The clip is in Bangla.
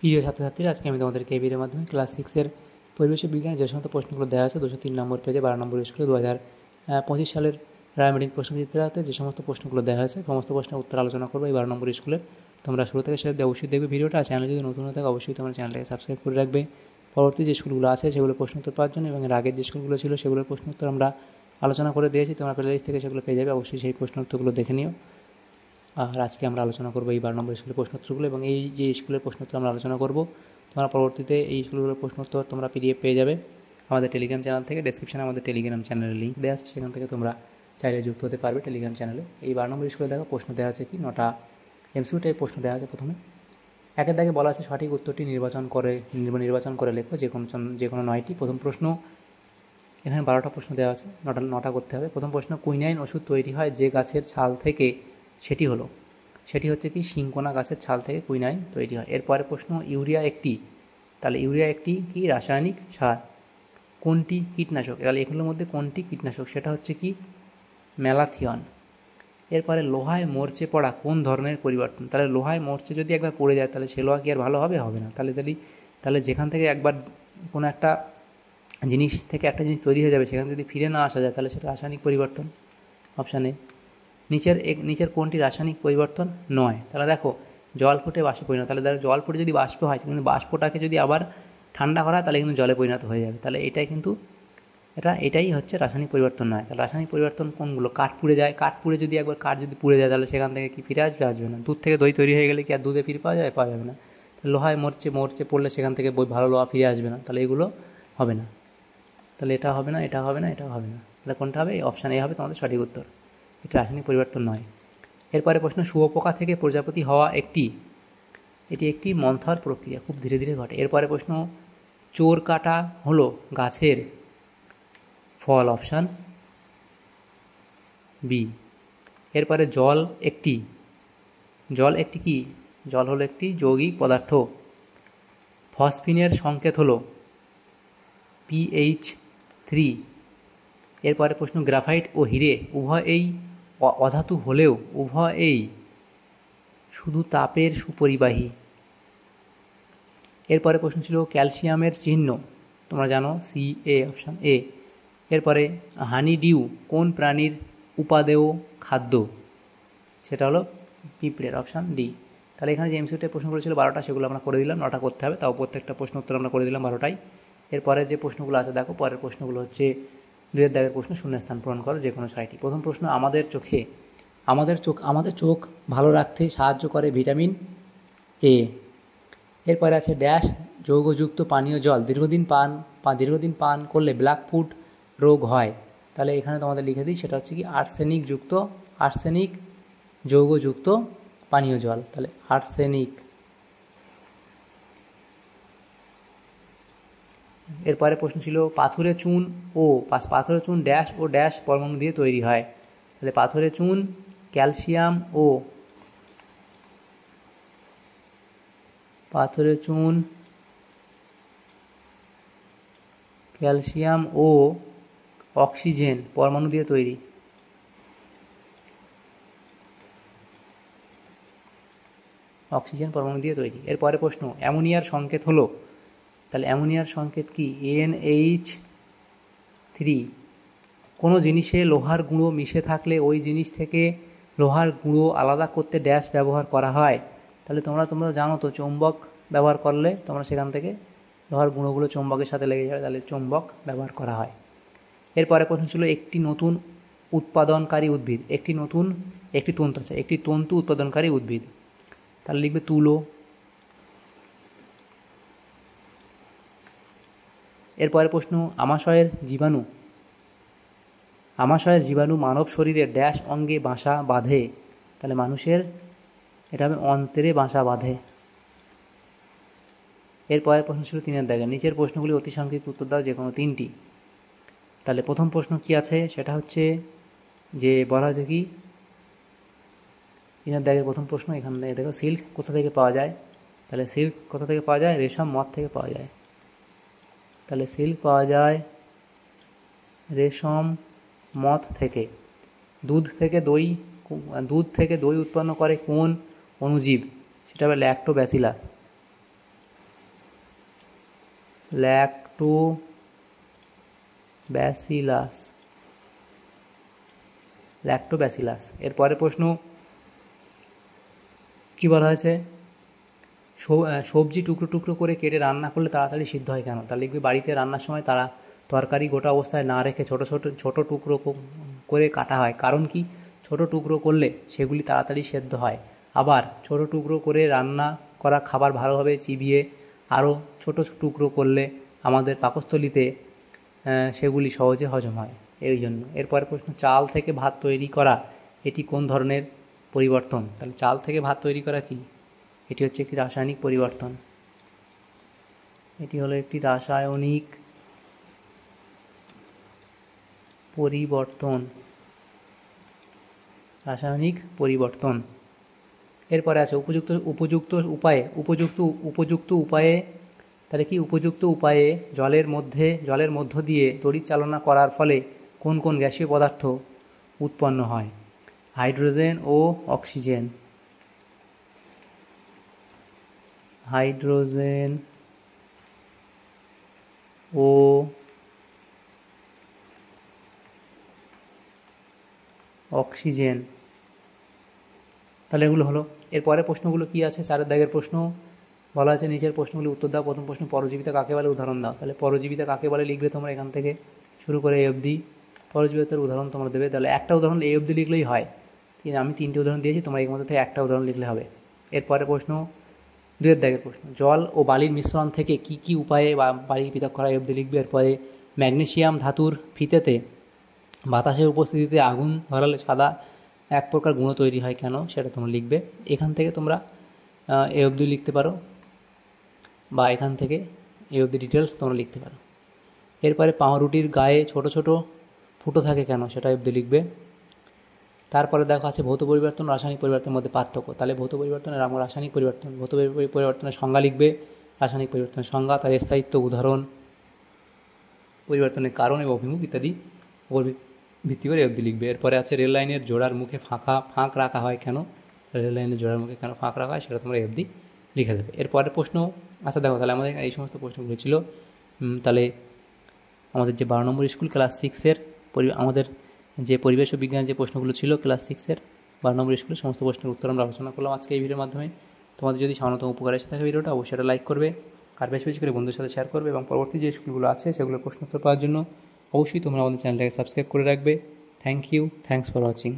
প্রিয় ছাত্রছাত্রীরা, আজকে আমি তোমাদেরকে এই ভিডিওর মাধ্যমে ক্লাস 6-এর পরিবেশ বিজ্ঞানের যে সমস্ত প্রশ্নগুলো দেওয়া আছে 203 নম্বর পেজে 12 নম্বর স্কুলে 2025 সালের রায়মার্টিন প্রশ্নচিত্রাতে যে সমস্ত প্রশ্নগুলো দেওয়া হয়েছে সমস্ত প্রশ্নের উত্তর আলোচনা করবো এই 12 নম্বর স্কুলের। তোমরা শুরু থেকে শেষ অবধি অবশ্যই দেখবে ভিডিওটা। চ্যানেলে যদি নতুন হয়ে থাকে অবশ্যই তোমরা চ্যানেলটাকে সাবস্ক্রাইব করে রাখবে পরবর্তী যে স্কুলগুলো আছে সেগুলোর প্রশ্ন উত্তর পাওয়ার জন্য, এবং এর আগের যে স্কুলগুলো ছিল সেগুলোর প্রশ্ন উত্তর আমরা আলোচনা করে দিয়েছি। তোমরা প্লেলিস্ট থেকে সেগুলো পেয়ে যাবে, অবশ্যই সেই প্রশ্ন উত্তরগুলো দেখে নিও। আর আজকে আমরা আলোচনা করবো এই 12 নম্বর স্কুলের প্রশ্নোত্তরগুলো, এবং এই যে স্কুলের প্রশ্নোত্তর আমরা আলোচনা করব তোমরা পরবর্তীতে এই স্কুলগুলোর প্রশ্নোত্তর তোমরা পিডিএফ পেয়ে যাবে আমাদের টেলিগ্রাম চ্যানেল থেকে। ডেসক্রিপশনে আমাদের টেলিগ্রাম চ্যানেলের লিঙ্ক দেওয়া আছে, সেখান থেকে তোমরা চাইলে যুক্ত হতে পারবে টেলিগ্রাম চ্যানেলে। এই 12 নম্বর স্কুলে দেখো প্রশ্ন দেওয়া আছে কি 9টা এমসিকিউ টাইপ প্রশ্ন দেওয়া আছে। প্রথমে একের দাগে বলা আছে সঠিক উত্তরটি নির্বাচন করে লেখো যে কোনো 9টি। প্রথম প্রশ্ন, এখানে 12টা প্রশ্ন দেওয়া আছে, 9টা করতে হবে। প্রথম প্রশ্ন, কুইনাইন ওষুধ তৈরি হয় যে গাছের ছাল থেকে, সেটি হচ্ছে কি সিংকোনা গাছের ছাল থেকে কুইনাইন তৈরি হয়। এরপরে প্রশ্ন, ইউরিয়া একটি, তাহলে ইউরিয়া একটি কি রাসায়নিক সার, কোনটি কীটনাশক, তাহলে এগুলোর মধ্যে কোনটি কীটনাশক, সেটা হচ্ছে কি ম্যালাথিয়ন। এরপরে লোহায় মরচে পড়া কোন ধরনের পরিবর্তন, তাহলে লোহায় মরচে যদি একবার পড়ে যায় তাহলে সে লোহা কি আর ভালো হবে না। তাহলে যেখান থেকে একবার কোনো একটা জিনিস থেকে একটা জিনিস তৈরি হয়ে যাবে সেখানে যদি ফিরে না আসা যায় তাহলে সেটা রাসায়নিক পরিবর্তন। অপশানে নিচের কোনটি রাসায়নিক পরিবর্তন নয়, তাহলে দেখো জল ফুটে বাষ্পে পরিণত, তাহলে দেখো জল ফুটে যদি বাষ্প হয় কিন্তু বাষ্পটাকে যদি আবার ঠান্ডা করা হয় তাহলে কিন্তু জলে পরিণত হয়ে যাবে, তাহলে এটাই হচ্ছে রাসায়নিক পরিবর্তন নয়। তাহলে রাসায়নিক পরিবর্তন কোনগুলো, কাঠ পুড়ে যদি একবার কাঠ যদি পুড়ে যায় তাহলে সেখান থেকে কি ফিরে আসবে না। দুধ থেকে দই তৈরি হয়ে গেলে কি আর দুধে ফিরে পাওয়া যাবে না। তাহলে লোহায় মরচে পড়লে সেখান থেকে ভালো লোহা ফিরে আসবে না, তাহলে এগুলো হবে না। তাহলে এটা হবে না, তাহলে কোনটা হবে? অপশান এ হবে তোমাদের সঠিক উত্তর, এটা রাসায়নিক পরিবর্তন নয়। এরপরে প্রশ্ন, শুঁয়োপোকা থেকে প্রজাপতি হওয়া এটি একটি মন্থর প্রক্রিয়া, খুব ধীরে ধীরে ঘটে। এরপরে প্রশ্ন, চোর কাটা হলো গাছের ফল, অপশান বি। এরপরে জল একটি কি, জল হলো একটি যৌগিক পদার্থ। ফসফিনের সংকেত হলো pH3। এরপরে প্রশ্ন, গ্রাফাইট ও হিরে উভয়েই অধাতু হলেও উভয়েই শুধু তাপের সুপরিবাহী। এরপরে প্রশ্ন ছিল ক্যালসিয়ামের চিহ্ন, তোমরা জানো CA, অপশান এ। এরপরে হানি ডিউ কোন প্রাণীর উপাদেয় খাদ্য, সেটা হলো পিঁপড়ের, অপশান ডি। তাহলে এখানে যে এমসিকিউ প্রশ্ন করেছিল 12টা সেগুলো আমরা করে দিলাম, 9টা করতে হবে, তাও প্রত্যেকটা প্রশ্ন উত্তর আমরা করে দিলাম 12টাই। এরপরে যে প্রশ্নগুলো আছে দেখো, পরের প্রশ্নগুলো হচ্ছে 2 দাগের প্রশ্ন, শূন্যস্থান পূরণ করো যে কোনো 6টি। প্রথম প্রশ্ন, আমাদের চোখ ভালো রাখতে সাহায্য করে ভিটামিন এ। এরপরে আছে ড্যাশ যৌগযুক্ত পানীয় জল দীর্ঘদিন পান করলে ব্ল্যাক ফুট রোগ হয়, তাহলে এখানে তোমাদের লিখে দিই, সেটা হচ্ছে কি আর্সেনিক যৌগযুক্ত পানীয় জল, তাহলে আর্সেনিক। এরপরে প্রশ্ন ছিল পাথুরে চুন ড্যাশ ও ড্যাশ পরমাণু দিয়ে তৈরি হয়, তাহলে পাথুরে চুন ক্যালসিয়াম ও অক্সিজেন পরমাণু দিয়ে তৈরি। এরপরে প্রশ্ন, অ্যামোনিয়ার সংকেত হলো, তাহলে অ্যামোনিয়ার সংকেত কি NH3। কোনো জিনিসে লোহার গুঁড়ো মিশে থাকলে ওই জিনিস থেকে লোহার গুঁড়ো আলাদা করতে ড্যাশ ব্যবহার করা হয়, তাহলে তোমরা জানো তো চৌম্বক ব্যবহার করলে তোমরা সেখান থেকে লোহার গুঁড়োগুলো চৌম্বকের সাথে লেগে যাবে, তাহলে চৌম্বক ব্যবহার করা হয়। এরপরে প্রশ্ন ছিল একটি তন্তু উৎপাদনকারী উদ্ভিদ, তাহলে লিখবে তুলো। এরপরে প্রশ্ন, আমাশয়ের জীবাণু মানব শরীরে ড্যাশ অঙ্গে বাসা বাঁধে, তাহলে মানুষের এটা হবে অন্ত্রে বাসা বাঁধে। এরপরে প্রশ্ন ছিল 3 দাগে, নিচের প্রশ্নগুলি অতি সংক্ষিপ্ত উত্তর দাও যে কোনো 3টি। তাহলে প্রথম প্রশ্ন কি আছে, সেটা হচ্ছে যে বলা হয়েছে কি 3 দাগের প্রথম প্রশ্ন, এখানে দেখো সিল্ক কোথা থেকে পাওয়া যায়, তাহলে সিল্ক কোথা থেকে পাওয়া যায়, রেশম মথ থেকে পাওয়া যায়, তাহলে সিল্ক পাওয়া যায় রেশম মথ থেকে। দুধ থেকে দই উৎপন্ন করে কোন অণুজীব, সেটা হবে ল্যাক্টোব্যাসিলাস। ল্যাক্টোব্যাসিলাস। এরপরে প্রশ্ন কি বলা হয়েছে, সবজি টুকরো টুকরো করে কেটে রান্না করলে তাড়াতাড়ি সিদ্ধ হয় কেন? তাহলে লিখবি বাড়িতে রান্নার সময় তারা তরকারি গোটা অবস্থায় না রেখে ছোট ছোট ছোট টুকরো করে কাটা হয়। কারণ কি? ছোট টুকরো করলে সেগুলি তাড়াতাড়ি সেদ্ধ হয়। আবার ছোট টুকরো করে রান্না করা খাবার ভালোভাবে চিবিয়ে আরও ছোট টুকরো করলে আমাদের পাকস্থলীতে সেগুলি সহজে হজম হয়, এই জন্য। এরপরে প্রশ্ন, চাল থেকে ভাত তৈরি করা এটি কোন ধরনের পরিবর্তন? তাহলে চাল থেকে ভাত তৈরি করা কি? এটি হচ্ছে একটি রাসায়নিক পরিবর্তন। এটি হলো একটি রাসায়নিক পরিবর্তন। এরপরে আছে উপযুক্ত উপায়ে তাহলে কি? উপযুক্ত উপায়ে জলের মধ্য দিয়ে তড়িৎ চালনা করার ফলে কোন কোন গ্যাসীয় পদার্থ উৎপন্ন হয়? হাইড্রোজেন ও অক্সিজেন। তাহলে এগুলো হলো। এরপরে প্রশ্নগুলো কি আছে? 4 দাগের প্রশ্ন বলা আছে, নিচের প্রশ্নগুলি উত্তর দাও। প্রথম প্রশ্ন, পরজীবিতা কাকে বলে? উদাহরণ দাও। তাহলে পরজীবিতা কাকে বলে লিখবে তোমরা এখান থেকে শুরু করে এ অবধি পরজীবিতার উদাহরণ তোমরা দেবে। তাহলে একটা উদাহরণ এ অবধি লিখলেই হয়। আমি 3টে উদাহরণ দিয়েছি, তোমরা এর মধ্যে থেকে একটা উদাহরণ লিখলে হবে। এরপরে প্রশ্ন 2 দাগের প্রশ্ন, জল ও বালির মিশ্রণ থেকে কি কি উপায়ে বালি পৃথক করা এ অবধি লিখবে। এরপরে ম্যাগনেসিয়াম ধাতুর ফিতেতে বাতাসের উপস্থিতিতে আগুন ধরালে সাদা এক প্রকার গুঁড়ো তৈরি হয় কেন? সেটা তোমরা লিখবে। এখান থেকে তোমরা এ অবধি লিখতে পারো, বা এখান থেকে এ অবধি ডিটেলস তোমরা লিখতে পারো। এরপরে পাউরুটির গায়ে ছোট ছোট ফুটো থাকে কেন? সেটা অবধি লিখবে। তারপরে দেখো আছে ভৌত পরিবর্তন, রাসায়নিক পরিবর্তনের মধ্যে পার্থক্য। তাহলে ভৌত পরিবর্তনের রাসায়নিক পরিবর্তন, ভৌত পরিবর্তনের সংজ্ঞা লিখবে, রাসায়নিক পরিবর্তনের সংজ্ঞা, তার স্থায়িত্ব, উদাহরণ, পরিবর্তনের কারণ এবং অভিমুখ ইত্যাদি উপর ভিত্তি করে অবধি লিখবে। এরপরে আছে রেল লাইনের জোড়ার মুখে ফাঁক রাখা হয় কেন? রেল লাইনের জোড়ার মুখে কেন ফাঁক রাখা হয় সেটা তোমরা অবধি লিখে দেবে। এরপরের প্রশ্ন, আচ্ছা দেখো, তাহলে আমাদের এই সমস্ত প্রশ্নগুলো ছিল। তাহলে আমাদের যে 12 নম্বর স্কুল ক্লাস 6-এর আমাদের যে পরিবেশ ও বিজ্ঞান যে প্রশ্নগুলো ছিল ক্লাস 6-এর 12 নম্বর স্কুলের সমস্ত প্রশ্নের উত্তর আমরা আলোচনা করলাম আজকে এই ভিডিওর মাধ্যমে। তোমাদের যদি সামান্যতম উপকার এসে থাকে ভিডিওটা, অবশ্যই এটা লাইক করবে, আর বেশি বেশি করে বন্ধুদের সাথে শেয়ার করবে, এবং পরবর্তী যে স্কুলগুলো আছে সেগুলোর প্রশ্ন উত্তর পাওয়ার জন্য অবশ্যই তোমরা আমাদের চ্যানেলটাকে সাবস্ক্রাইব করে রাখবে। Thank you, thanks for watching.